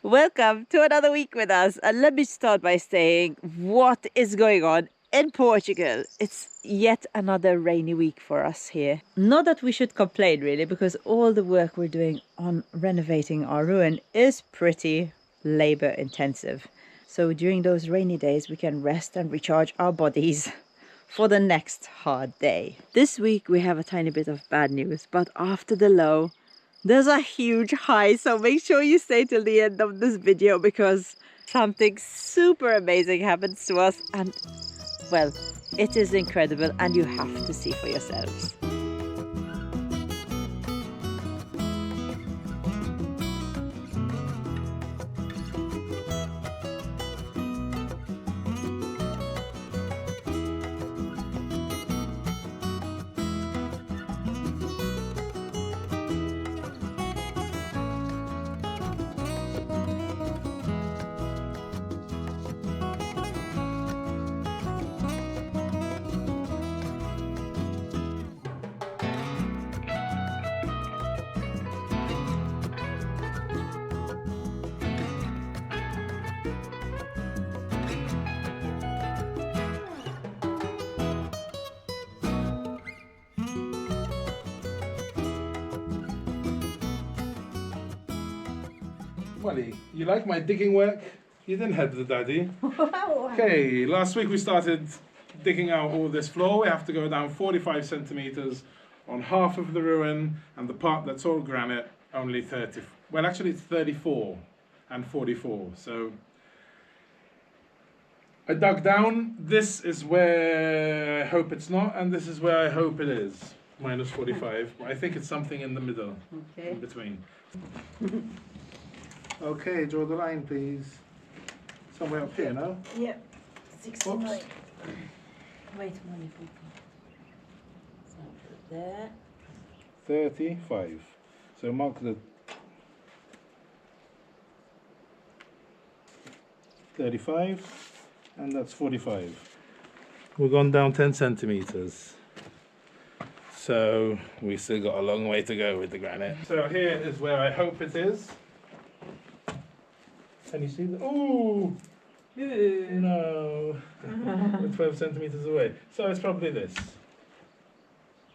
Welcome to another week with us. And let me start by saying what is going on in Portugal. It's yet another rainy week for us here. Not that we should complain really, because all the work we're doing on renovating our ruin is pretty labor intensive. So during those rainy days, we can rest and recharge our bodies for the next hard day. This week we have a tiny bit of bad news, but after the low, there's a huge high, so make sure you stay till the end of this video because something super amazing happens to us and, well, it is incredible and you have to see for yourselves. Welly, you like my digging work? You didn't have the daddy. Okay, last week we started digging out all this floor. We have to go down 45 centimeters on half of the ruin, and the part that's all granite, only 30. Well, actually it's 34 and 44. So I dug down. This is where I hope it's not, and this is where I hope it is. Minus 45. I think it's something in the middle, in between. Okay, draw the line, please. Somewhere up here, no? Yep, 69. Oops. Wait, money people. So there. 35. So mark the 35, and that's 45. We've gone down 10 centimeters. So we still got a long way to go with the granite. So here is where I hope it is. Can you see that? Ooh! No. We're 12 centimeters away. So it's probably this.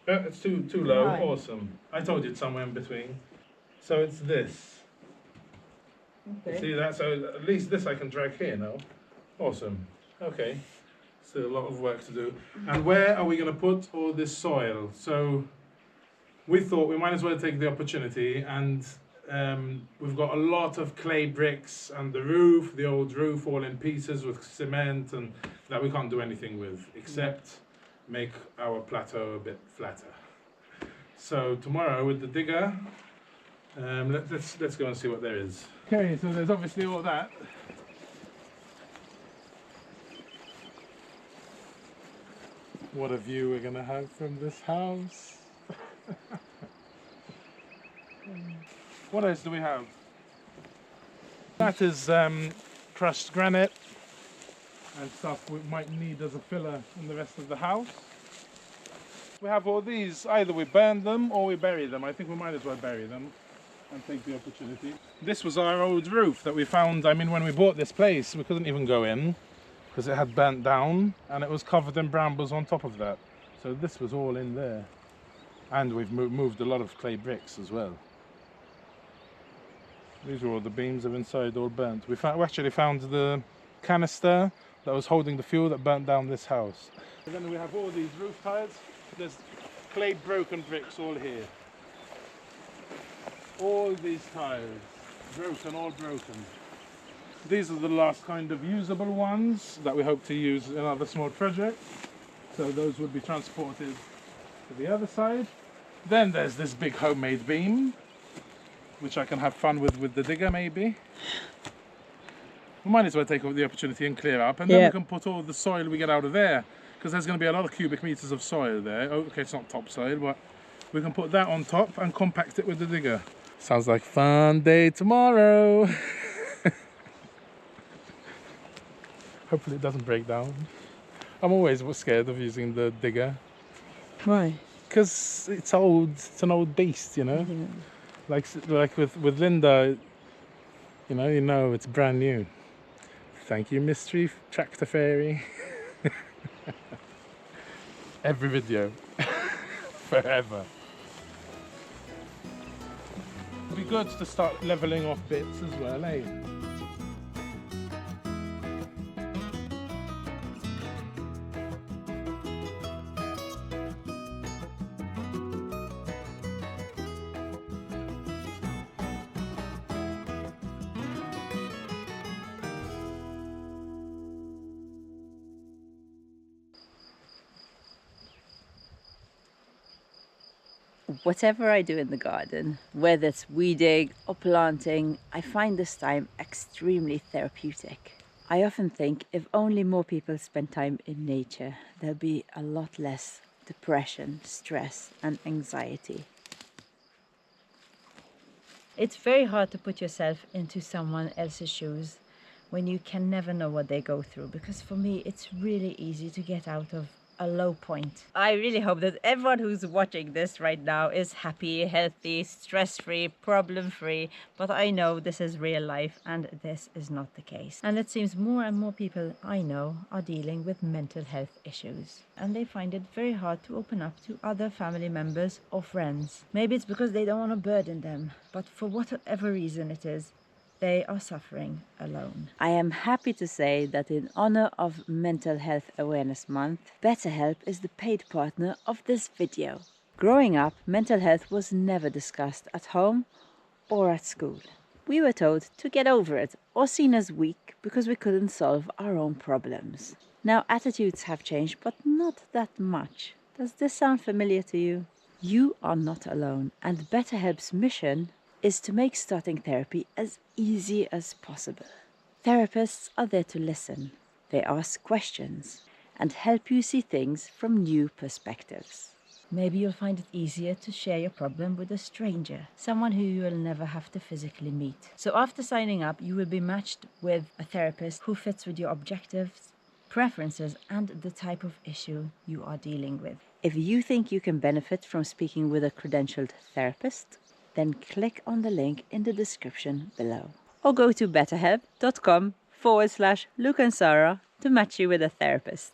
It's too low. Right. Awesome. I told you it's somewhere in between. So it's this. Okay. See that? So at least this I can drag here now. Awesome. Okay. Still a lot of work to do. And where are we going to put all this soil? So we thought we might as well take the opportunity, and we've got a lot of clay bricks and the roof, the old roof, all in pieces with cement, and that we can't do anything with except make our plateau a bit flatter. So tomorrow with the digger, let's go and see what there is. Okay, so there's obviously all that. What a view we're gonna have from this house. What else do we have? That is crushed granite and stuff we might need as a filler in the rest of the house. We have all these, either we burn them or we bury them. I think we might as well bury them and take the opportunity. This was our old roof that we found. I mean, when we bought this place, we couldn't even go in because it had burnt down and it was covered in brambles on top of that. So this was all in there. And we've moved a lot of clay bricks as well. These are all the beams of inside all burnt. We actually found the canister that was holding the fuel that burnt down this house. And then we have all these roof tiles. There's clay broken bricks all here. All these tiles, broken, all broken. These are the last kind of usable ones that we hope to use in other small projects. So those would be transported to the other side. Then there's this big homemade beam, which I can have fun with the digger maybe. We might as well take the opportunity and clear up, and then we can put all the soil we get out of there, because there's going to be a lot of cubic meters of soil there. Oh, okay, it's not topsoil, but we can put that on top and compact it with the digger. Sounds like fun day tomorrow. Hopefully it doesn't break down. I'm always scared of using the digger. Why? Because it's old, it's an old beast, you know. Like with Linda, You know it's brand new. Thank you, Mystery Tractor Fairy. Every video. Forever. It'd be good to start levelling off bits as well, eh? Whatever I do in the garden, whether it's weeding or planting, I find this time extremely therapeutic. I often think if only more people spend time in nature, there'll be a lot less depression, stress, and anxiety. It's very hard to put yourself into someone else's shoes when you can never know what they go through, because for me it's really easy to get out of a low point. I really hope that everyone who's watching this right now is happy, healthy, stress-free, problem-free, but I know this is real life and this is not the case. And it seems more and more people I know are dealing with mental health issues, and they find it very hard to open up to other family members or friends. Maybe it's because they don't want to burden them, but for whatever reason it is, they are suffering alone. I am happy to say that in honor of Mental Health Awareness Month, BetterHelp is the paid partner of this video. Growing up, mental health was never discussed at home or at school. We were told to get over it or seen as weak because we couldn't solve our own problems. Now attitudes have changed, but not that much. Does this sound familiar to you? You are not alone, and BetterHelp's mission is to make starting therapy as easy as possible. Therapists are there to listen. They ask questions and help you see things from new perspectives. Maybe you'll find it easier to share your problem with a stranger, someone who you will never have to physically meet. So after signing up, you will be matched with a therapist who fits with your objectives, preferences, and the type of issue you are dealing with. If you think you can benefit from speaking with a credentialed therapist, then click on the link in the description below. Or go to betterhelp.com/Luke and Sarah to match you with a therapist.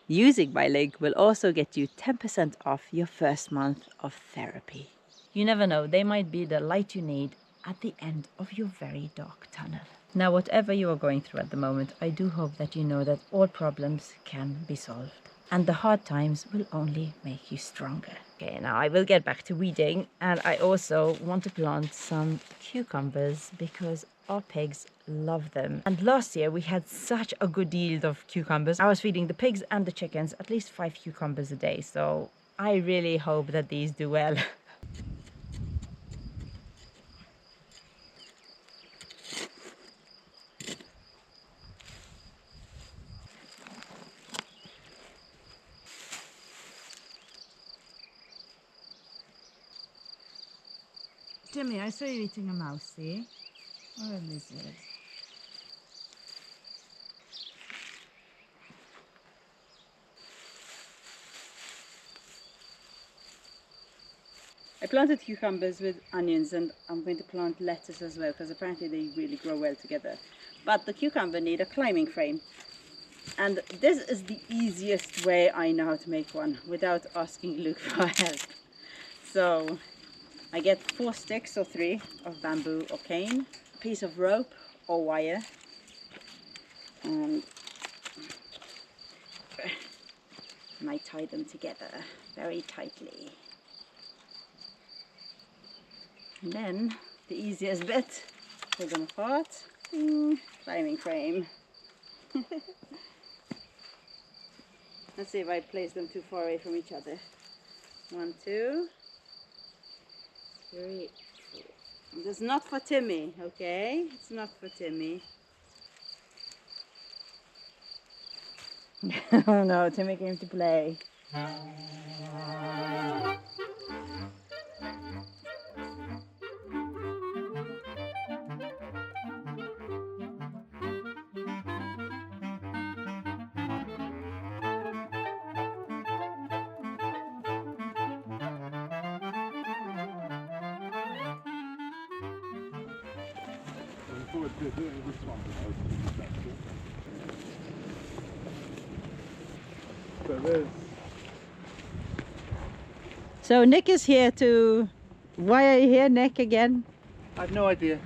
Using my link will also get you 10% off your first month of therapy. You never know, they might be the light you need at the end of your very dark tunnel. Now, whatever you are going through at the moment, I do hope that you know that all problems can be solved. And the hard times will only make you stronger. Okay, now I will get back to weeding, and I also want to plant some cucumbers because our pigs love them. And last year we had such a good yield of cucumbers. I was feeding the pigs and the chickens at least 5 cucumbers a day, so I really hope that these do well. Jimmy, I saw you eating a mouse, see? What a lizard. I planted cucumbers with onions, and I'm going to plant lettuce as well because apparently they really grow well together. But the cucumber need a climbing frame, and this is the easiest way I know how to make one without asking Luke for help. So I get 4 sticks or 3 of bamboo or cane, a piece of rope or wire, and I tie them together very tightly. And then the easiest bit, pull them apart, climbing frame. Let's see if I place them too far away from each other. 1, 2, 3, 4. This is not for Timmy, okay? It's not for Timmy. Oh no, Timmy came to play. forward to doing this one. So there's So Nick is here to... Why are you here, Nick, again? I have no idea.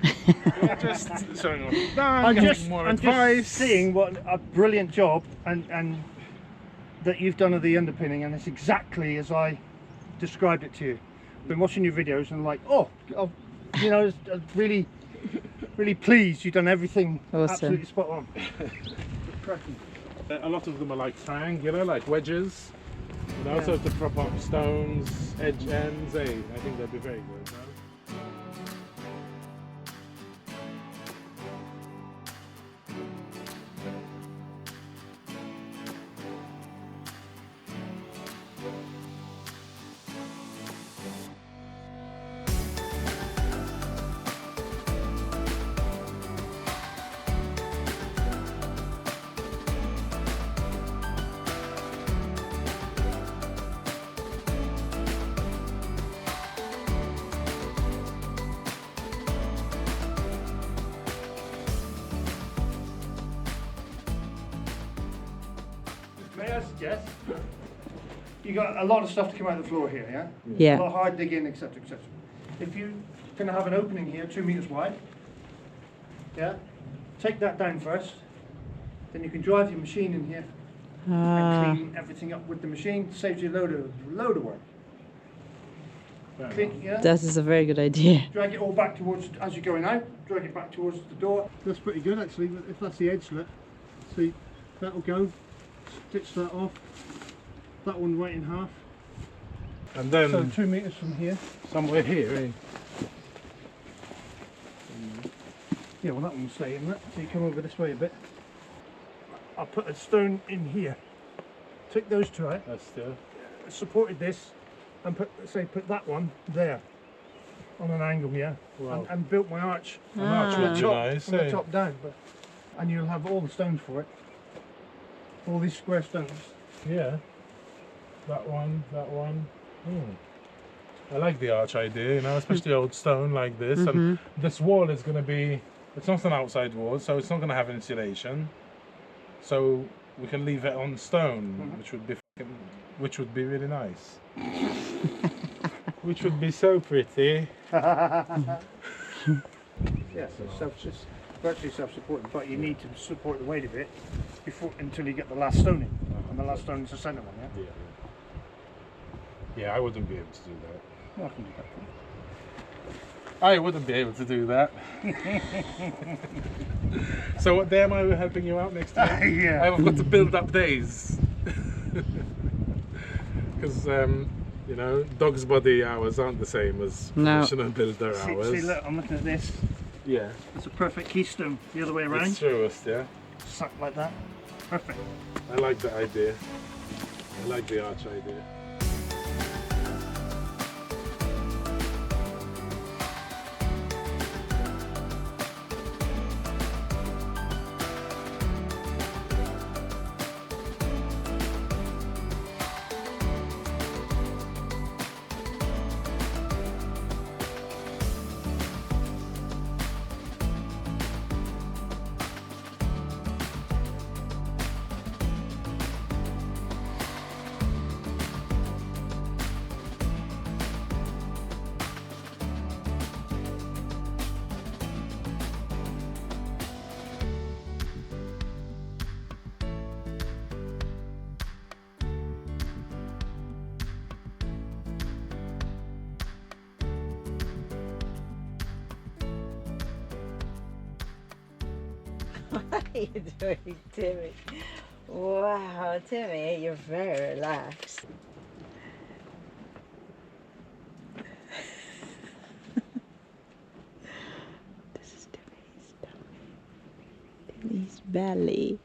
we're just showing off the done, I'm getting just, more I'm advice. just seeing what a brilliant job and that you've done of the underpinning, and it's exactly as I described it to you. Been watching your videos and like, oh, you know, really, really pleased. You've done everything Awesome. absolutely spot on. A lot of them are like triangular, like wedges. And also to prop up stones, edge ends. Hey, I think they'd be very good. No? May I suggest? You got a lot of stuff to come out of the floor here, yeah? Yeah. A lot of hard digging, etc., etc. If you can have an opening here, 2 meters wide, yeah, take that down first. Then you can drive your machine in here and clean everything up with the machine. Saves you a load of work. Clean, yeah. That is a very good idea. Drag it all back towards, as you're going out, drag it back towards the door. That's pretty good actually, if that's the edge slit. See, that'll go, stitch that off, that one right in half. And then So 2 meters from here. somewhere here, eh? Yeah, well that one will stay in that, so you come over this way a bit. I'll put a stone in here. Take those two out, That's still. supported this, and put that one there. On an angle, yeah. Wow. And built my arch An arch would be nice, from the eh? top down. And you'll have all the stones for it. All these square stones. Yeah. That one, that one. I like the arch idea, you know, especially old stone like this. And this wall is going to be, it's not an outside wall, so it's not going to have insulation. So we can leave it on stone, which would be really nice. Which would be so pretty. Yes, it's virtually self-supporting, but you need to support the weight of it until you get the last stone in. And the last stone is the centre one, yeah? Yeah, I wouldn't be able to do that. Well, I can do that for you. I wouldn't be able to do that. So what day am I helping you out next week? Yeah. I've got to build up days. Because, you know, dog's body hours aren't the same as professional builder hours. See, look, I'm looking at this. Yeah. It's a perfect keystone the other way around. It's truest, yeah. Suck like that. Perfect. I like the idea. I like the arch idea. What are you doing, Timmy? Wow, Timmy, you're very relaxed. This is Timmy's tummy. Timmy's belly.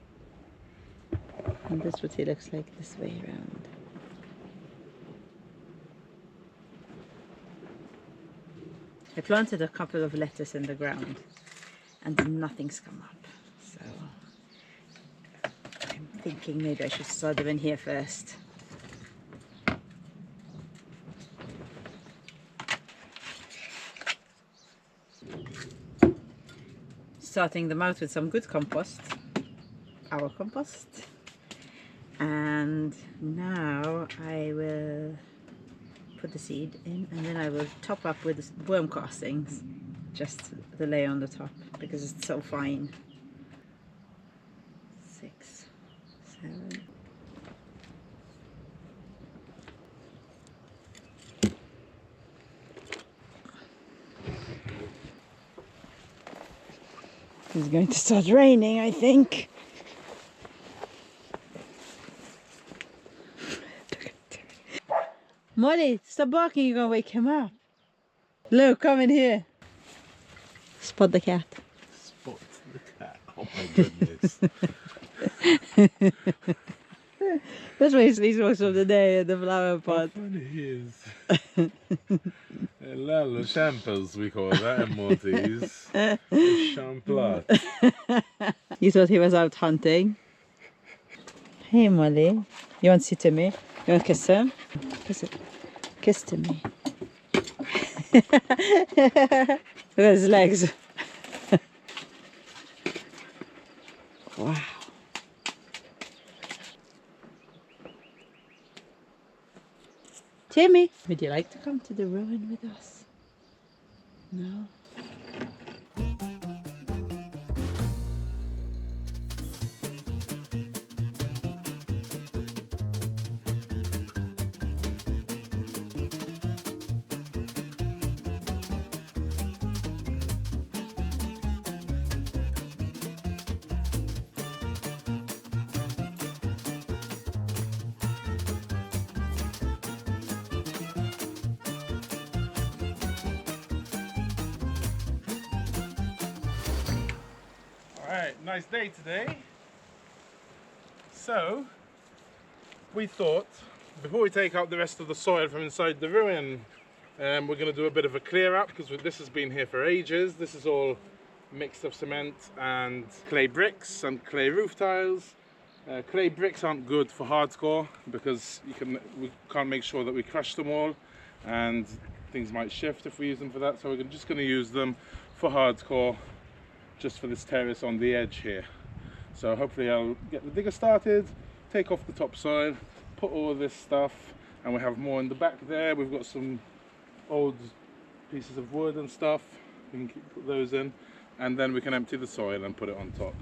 And that's what he looks like this way around. I planted a couple of lettuce in the ground and nothing's come up. So I'm thinking maybe I should start them in here first. starting them out with some good compost, our compost. And now I will put the seed in, and then I will top up with worm castings, just the layer on the top, because it's so fine. 6, 7. It's going to start raining, I think. Molly, stop barking, you're gonna wake him up. Luke, come in here. Spot the cat. Spot the cat. Oh my goodness. That's why he sleeps most of the day in the flower pot. How funny he is. Lalo champers, we call that in Maltese. Champlat. You thought he was out hunting? Hey Molly, you want to sit to me? You want to kiss him? Kiss it. Kiss to me. Look at his legs. Wow. Timmy, would you like to come to the ruin with us? No? Alright, nice day today. So, we thought, before we take out the rest of the soil from inside the ruin, we're going to do a bit of a clear up, because this has been here for ages. This is all mixed of cement and clay bricks and clay roof tiles. Clay bricks aren't good for hardcore, because we can't make sure that we crush them all, and things might shift if we use them for that. So we're just going to use them for hardcore, just for this terrace on the edge here. So hopefully I'll get the digger started, take off the topsoil, put all this stuff, and we have more in the back there. We've got some old pieces of wood and stuff. We can put those in, and then we can empty the soil and put it on top.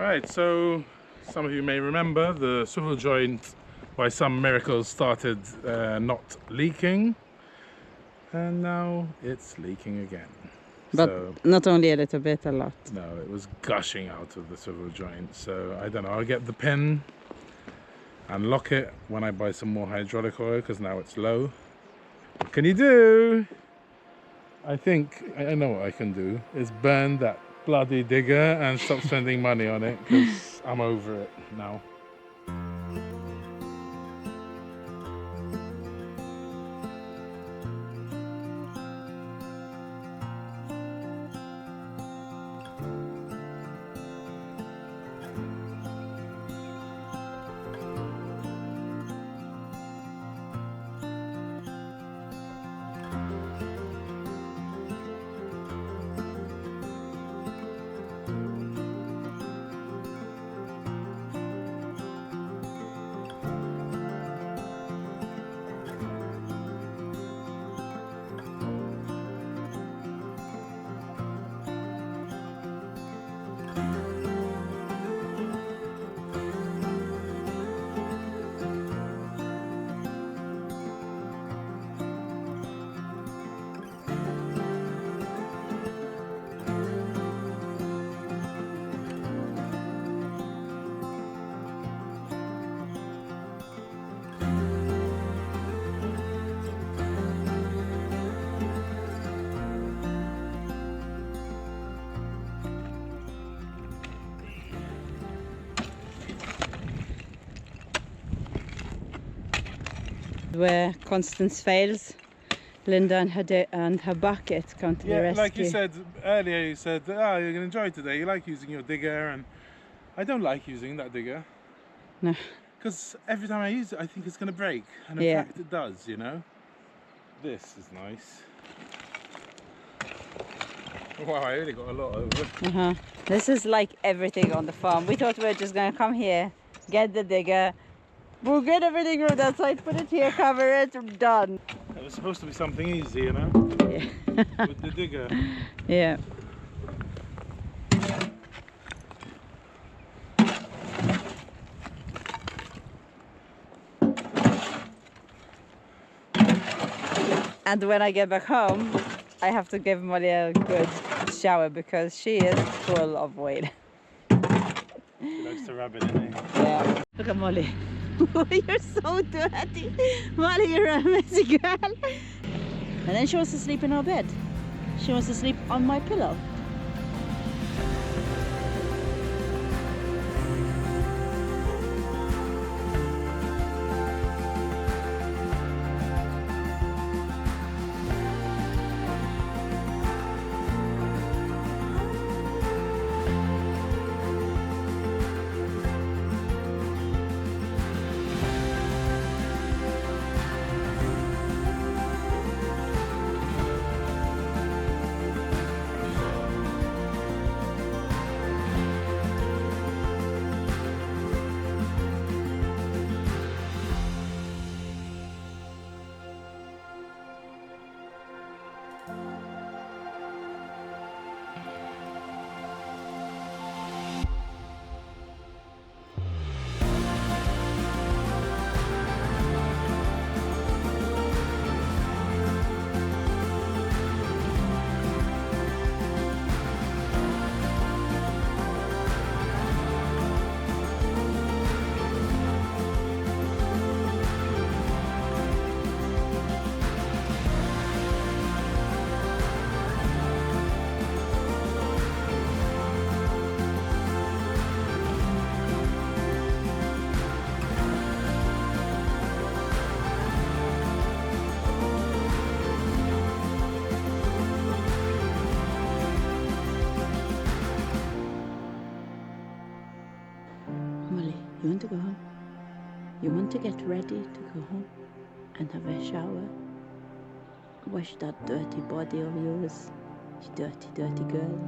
Right, so some of you may remember the swivel joint by some miracles started not leaking, and now it's leaking again. But So not only a little bit, a lot. no, it was gushing out of the swivel joint. So I don't know, I'll get the pin and lock it when I buy some more hydraulic oil, because now it's low. What can you do? I think I know what I can do is burn that bloody digger and stop spending money on it, because I'm over it now. Where Constance fails, Linda and her bucket come to the Yeah, rescue. like you said earlier, you said, oh, you're gonna enjoy today, you like using your digger, and I don't like using that digger. No. Because every time I use it, I think it's gonna break, and in Yeah. fact it does, you know. This is nice. Wow, I really got a lot over. This is like everything on the farm. We thought we were just gonna come here, get the digger, we'll get everything from that side, put it here, cover it, done. It was supposed to be something easy, you know, Yeah. with the digger. Yeah. And when I get back home, I have to give Molly a good shower because she is full of weight. She likes to rub it in here. Yeah. Look at Molly. You're so dirty. Molly, you're a messy girl. And then she wants to sleep in our bed. She wants to sleep on my pillow. You want to go home? You want to get ready to go home and have a shower? Wash that dirty body of yours, you dirty, dirty girl.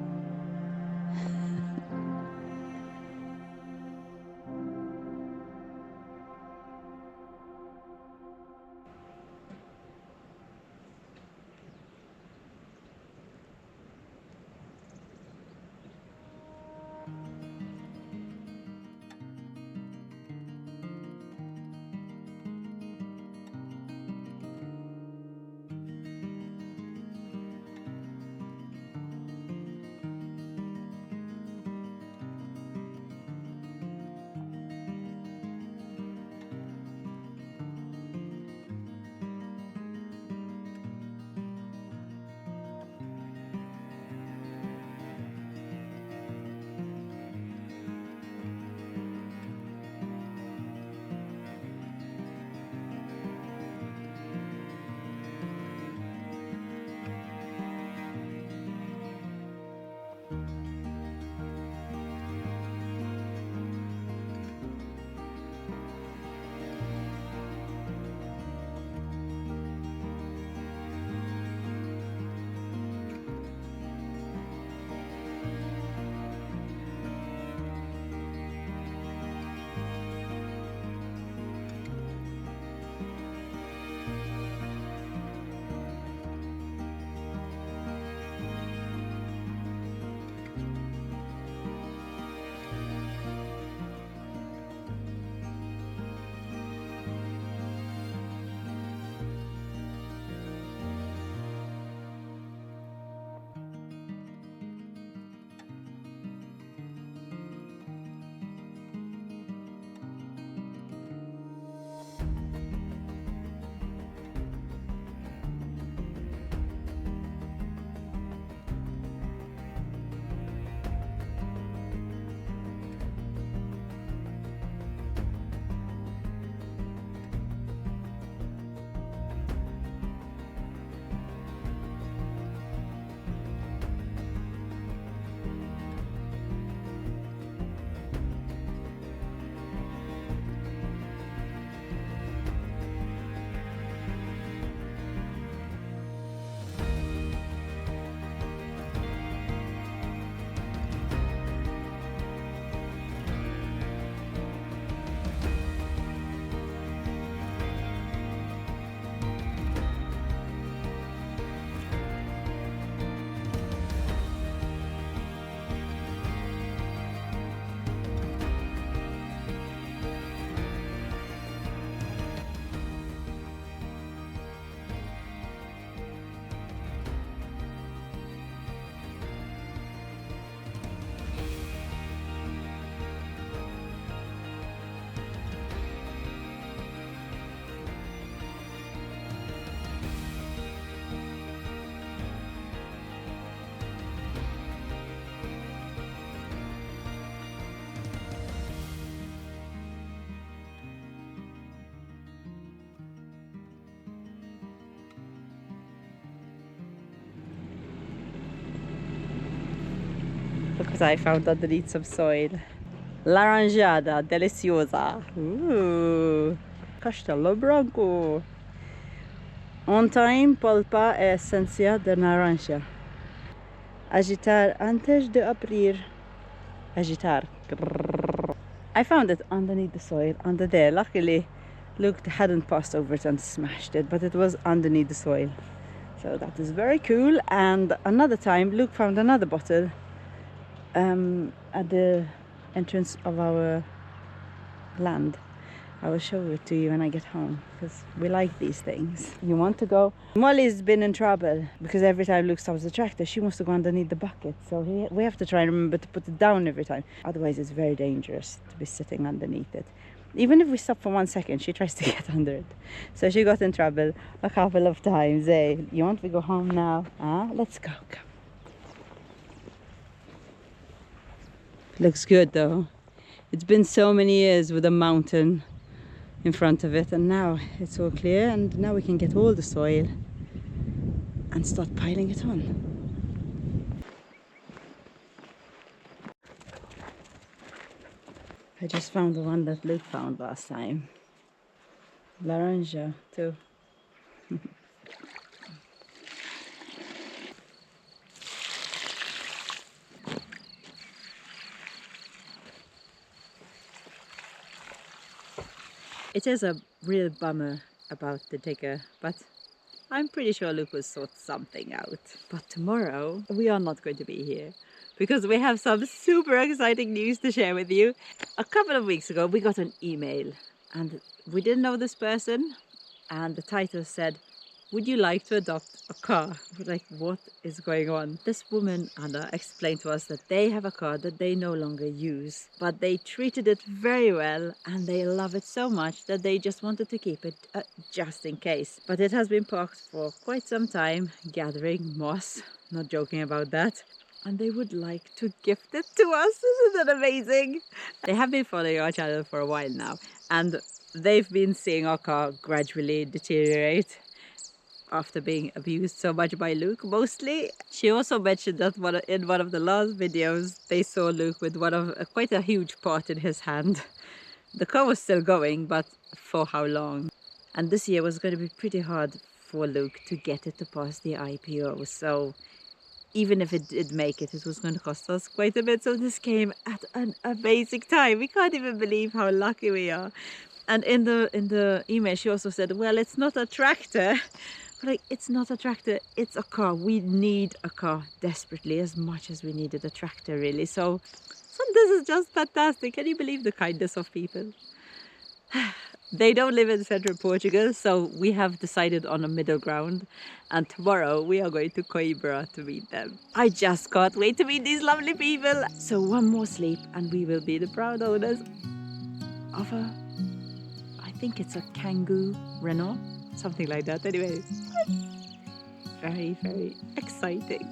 because I found underneath some soil. Laranjada deliciosa. Ooh. Castello Branco. On time, polpa e esencia de naranja. Agitar antes de abrir. Agitar. I found it underneath the soil, under there. Luckily, Luke hadn't passed over it and smashed it, but it was underneath the soil. So that is very cool. And another time, Luke found another bottle at the entrance of our land. I will show it to you when I get home, because we like these things. You want to go? Molly's been in trouble because every time Luke stops the tractor, she wants to go underneath the bucket. So we have to try and remember to put it down every time. Otherwise, it's very dangerous to be sitting underneath it. Even if we stop for 1 second, she tries to get under it. So she got in trouble a couple of times. Hey, you want to go home now? Let's go. Come. Looks good though. It's been so many years with a mountain in front of it, and now it's all clear, and now we can get all the soil and start piling it on. I just found the one that Luke found last time. Laranja too. It is a real bummer about the digger, but I'm pretty sure Luke will sort something out. But tomorrow we are not going to be here because we have some super exciting news to share with you. A couple of weeks ago we got an email and we didn't know this person, and the title said, "Would you like to adopt a car?" We're like, what is going on? This woman, Anna, explained to us that they have a car that they no longer use, but they treated it very well and they love it so much that they just wanted to keep it just in case. But it has been parked for quite some time, gathering moss, not joking about that. And they would like to gift it to us. Isn't that amazing? They have been following our channel for a while now, and they've been seeing our car gradually deteriorate after being abused so much by Luke, mostly. She also mentioned that in one of the last videos they saw Luke with quite a huge pot in his hand. The car was still going, but for how long? And this year was going to be pretty hard for Luke to get it to pass the IPO, so even if it did make it, it was going to cost us quite a bit. So this came at an amazing time. We can't even believe how lucky we are. And in the email she also said, well, it's not a tractor. But like, it's not a tractor, it's a car. We need a car desperately, as much as we needed a tractor, really. So this is just fantastic. Can you believe the kindness of people? They don't live in central Portugal, so we have decided on a middle ground, and tomorrow we are going to Coimbra to meet them. I just can't wait to meet these lovely people. So one more sleep and we will be the proud owners of I think it's a Kangoo Renault, something like that. Anyway, very, very exciting.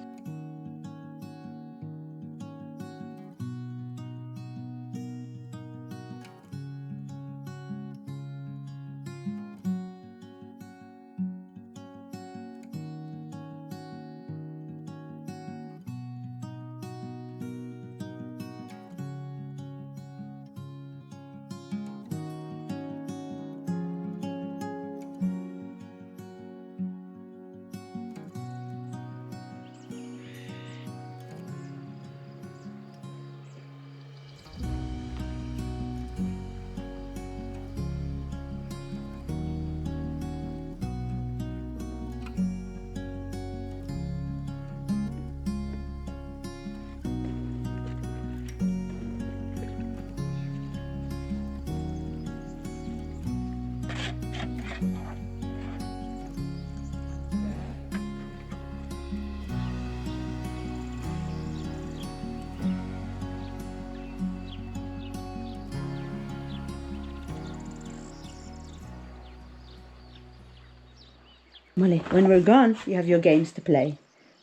Molly, when we're gone, you have your games to play,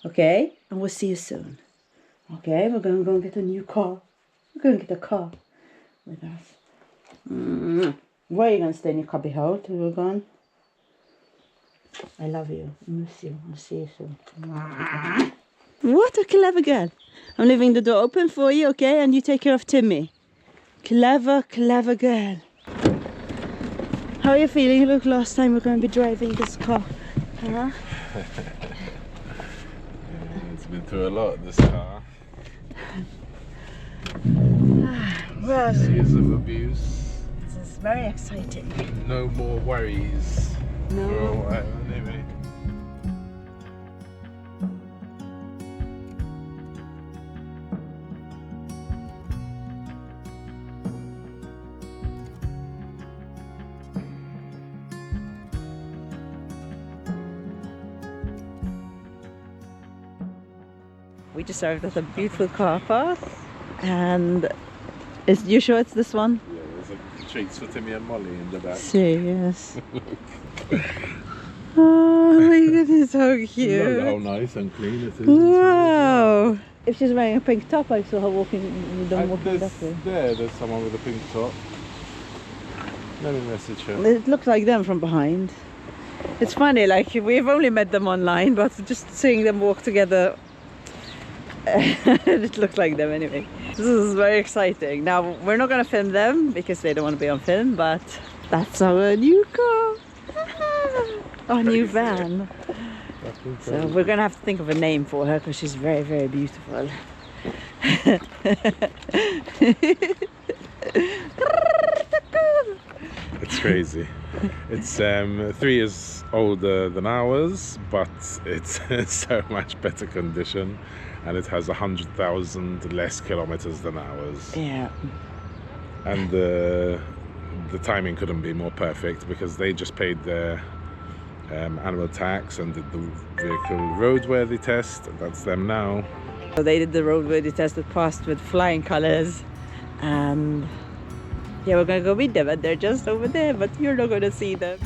okay? And we'll see you soon, okay? We're going to go and get a new car. We're going to get a car with us. Where are you going to stay in your cubby hole till we're gone? I love you. I miss you. I'll see you soon. What a clever girl. I'm leaving the door open for you, okay? And you take care of Timmy. Clever, clever girl. How are you feeling? Look, last time we're going to be driving this car. Huh? It's been through a lot, this car. Well, Years of abuse. this is very exciting. No more worries. No. For a while, anyway. We just arrived at a beautiful car park, and is you sure it's this one? Yeah, there's a treats for Timmy and Molly in the back. See, yes. Oh my goodness, how cute! Look how nice and clean it is. Wow! If she's wearing a pink top, I saw her walking that way. There's someone with a pink top. Let me message her. It looks like them from behind. It's funny, like we've only met them online, but just seeing them walk together, it looks like them anyway. This is very exciting. Now, we're not going to film them because they don't want to be on film, but that's our new car. Our new van. So we're going to have to think of a name for her because she's very, very beautiful. It's crazy. It's 3 years older than ours, but it's so much better condition, and it has 100,000 less kilometers than ours. Yeah. And the timing couldn't be more perfect because they just paid their animal tax and did the vehicle roadworthy test. That's them now. So they did the roadworthy test, it passed with flying colors, and yeah, we're gonna go meet them, and they're just over there, but you're not gonna see them.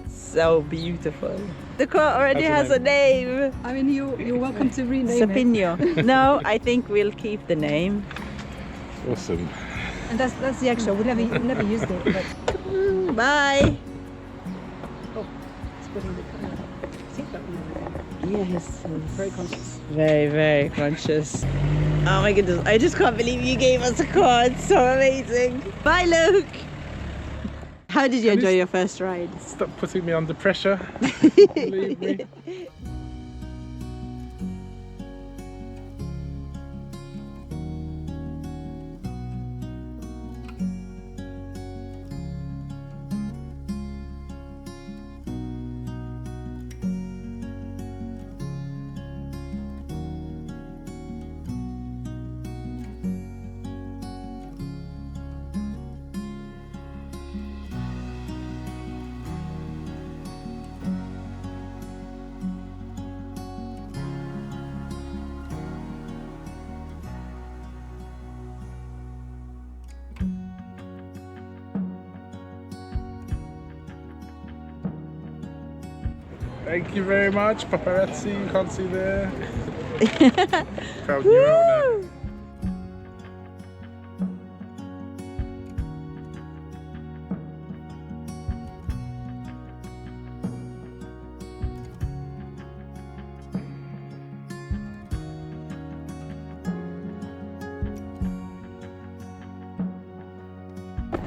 So beautiful. The car already has a name. I mean, you're welcome to rename it. Sapinho. No, I think we'll keep the name. Awesome. And that's the extra. We never used it, but Bye. oh, it's putting the seatbelt on. Yes. Very conscious. Very, very conscious. Oh my goodness, I just can't believe you gave us a car. It's so amazing. Bye, Luke. How did you enjoy your first ride? Stop putting me under pressure. Believe me. Thank you very much, paparazzi. You can't see there. Proud new owner.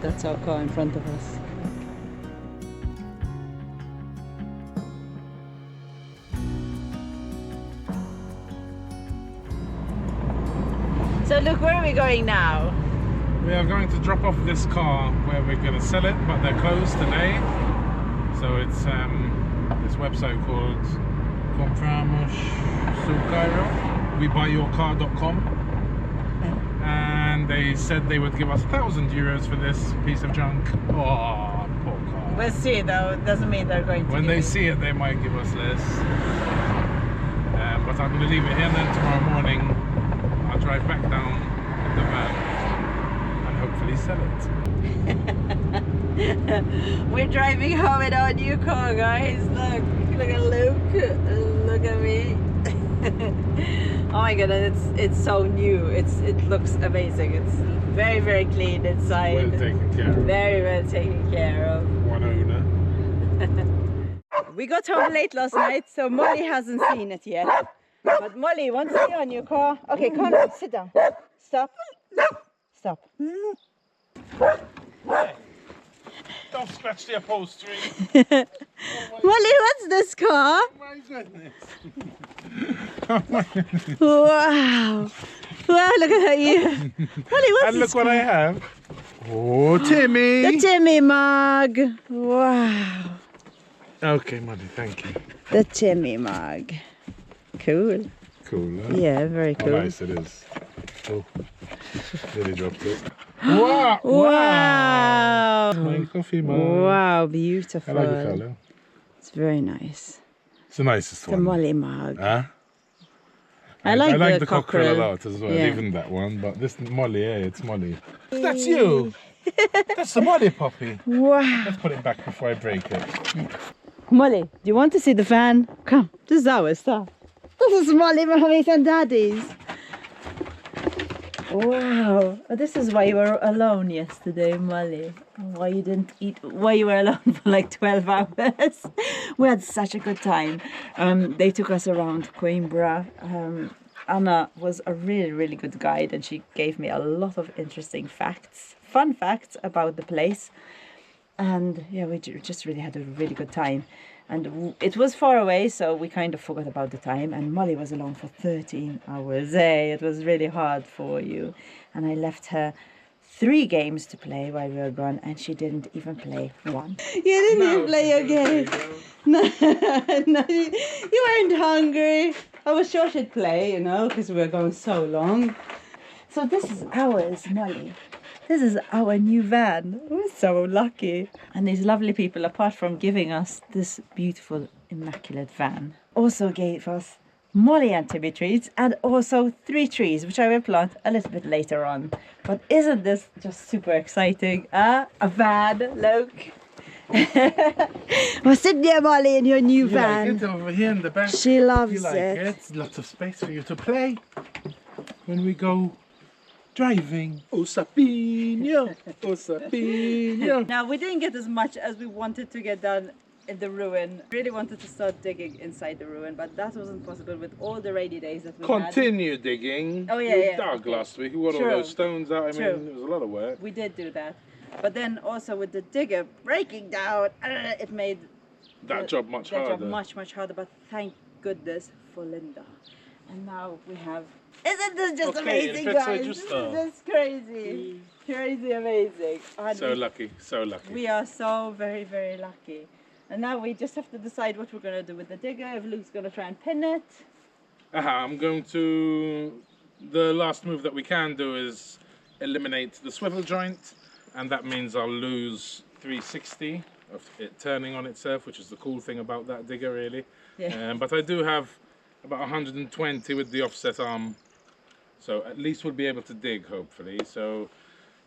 That's our car in front of us. So look, where are we going now? We are going to drop off this car where we're going to sell it, but they're closed today. So it's this website called Compramos Su Carro. WeBuyYourCar.com. And they said they would give us €1,000 for this piece of junk. Oh, poor car. We'll see though, it doesn't mean they're going to When give they us- see it, they might give us less. But I'm going to leave it here, and then tomorrow morning I'll drive back down the van and hopefully sell it. We're driving home in our new car, guys. Look at Luke. Look at me. Oh my goodness, it's so new. It looks amazing. It's very, very clean inside. Well taken care of. Very well taken care of. One owner. We got home late last night, so Molly hasn't seen it yet. But Molly, want to see on your car? Okay, come on, sit down. Stop. Stop. Don't scratch the upholstery. Molly, what's this car? My goodness. Wow. Wow, look at her ear. Molly, what's And this look what I have. Oh, Timmy. The Timmy mug. Wow. Okay, Molly, thank you. The Timmy mug. Cool. Cool, huh? Yeah, very How cool. nice it is. Oh, nearly dropped it. Wow! Wow. My coffee mug. Wow, I beautiful. like the colour. It's very nice. It's the nicest The one. Molly mug. Huh? I like the cockerel a cockerel. lot as well, Yeah. even that one. But this Molly, it's Molly. That's you. That's the Molly puppy. Wow. Let's put it back before I break it. Molly, do you want to see the van? Come, this is ours, stop. This is Molly, Mommy's and Daddy's. Wow, this is why you were alone yesterday, Molly. Why you didn't eat, why you were alone for like 12 hours. We had such a good time. They took us around Coimbra. Anna was a really, really good guide and she gave me a lot of interesting facts, fun facts about the place. And yeah, we just really had a really good time. And it was far away, so we kind of forgot about the time. And Molly was alone for 13 hours. Hey, it was really hard for you. And I left her 3 games to play while we were gone, and she didn't even play one. You didn't even play your game. No, no, you weren't hungry. I was sure she'd play, you know, because we were going so long. So this is ours, Molly. This is our new van. We're so lucky. And these lovely people, apart from giving us this beautiful, immaculate van, also gave us Molly and Timmy trees and also 3 trees, which I will plant a little bit later on. But isn't this just super exciting? A van, look. We're sitting here, Molly, in your new van. Like it over here in the back. She loves You like it. it. Lots of space for you to play when we go driving. O sapinho, o sapinho. Now, we didn't get as much as we wanted to get done in the ruin. Really wanted to start digging inside the ruin, but that wasn't possible with all the rainy days that we had. Continue digging. Oh, yeah, We yeah, dug okay. last week. We got True. all those stones out. I True. mean, it was a lot of work. We did do that. But then also with the digger breaking down, it made That job much harder. much harder. But thank goodness for Linda. And now we have... Isn't this just Okay, amazing, it fits guys? like This is just just crazy. Crazy amazing. And So lucky, so lucky. we are so very, very lucky. And now we just have to decide what we're going to do with the digger. If Luke's going to try and pin it. I'm going to... The last move that we can do is eliminate the swivel joint, and that means I'll lose 360 of it turning on itself, which is the cool thing about that digger, really. Yeah. But I do have about 120 with the offset arm, so at least we'll be able to dig, hopefully. So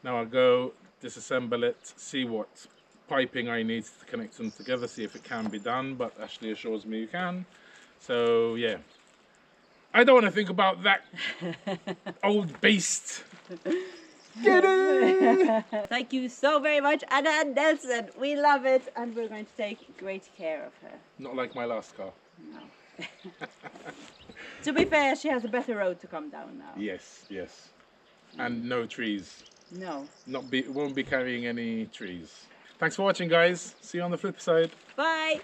now I'll go disassemble it, see what piping I need to connect them together, see if it can be done, but Ashley assures me you can. So yeah, I don't want to think about that old beast. Get it! Thank you so very much, Anna and Nelson. We love it, and we're going to take great care of her. Not like my last car. No. To be fair, she has a better road to come down now. Yes, yes. And no trees. No. Won't be carrying any trees. Thanks for watching, guys. See you on the flip side. Bye.